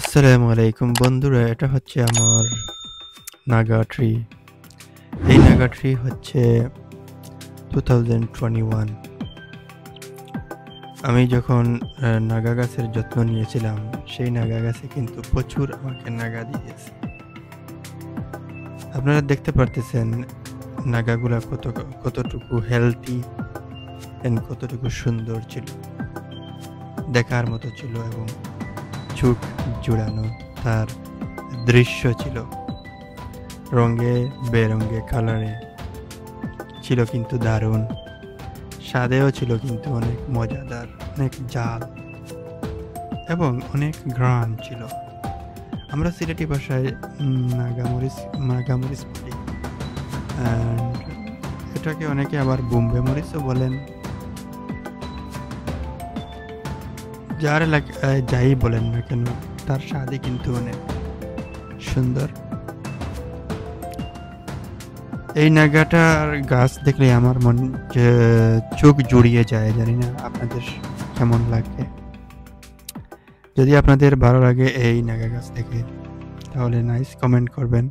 আসসালামু আলাইকুম বন্ধুরা, এটা হচ্ছে আমার নাগা ট্রি। এই নাগা ট্রি হচ্ছে 2021। আমি যখন নাগা গাছের যত্ন নিয়েছিলাম, সেই নাগা গাছে কিন্তু প্রচুর আমাকে নাগা দিয়েছে। আপনারা দেখতে পারতেছেন নাগাগুলা কতটুকু হেলদি এন্ড কতটুকু সুন্দর ছিল, দেখার মতো ছিল এবং চোখ জুড়ানো তার দৃশ্য ছিল। রঙে বেরঙে কালারে ছিল কিন্তু দারুণ, স্বাদেও ছিল কিন্তু অনেক মজাদার, অনেক জাল এবং অনেক ঘ্রাণ ছিল। আমরা সিলেটি ভাষায় নাগামরিচ বলি, এটাকে অনেকে আবার বোম্বে মরিচও বলেন। যার এলাকায় যাই বলেন না কেন, তার স্বাদই কিন্তু অনেক সুন্দর। এই নাগাটার গাছ দেখলে আমার চোখ জুড়িয়ে যায়। জানি না আপনাদের কেমন লাগে। যদি আপনাদের ভালো লাগে এই নাগা গাছ দেখে, তাহলে নাইস কমেন্ট করবেন।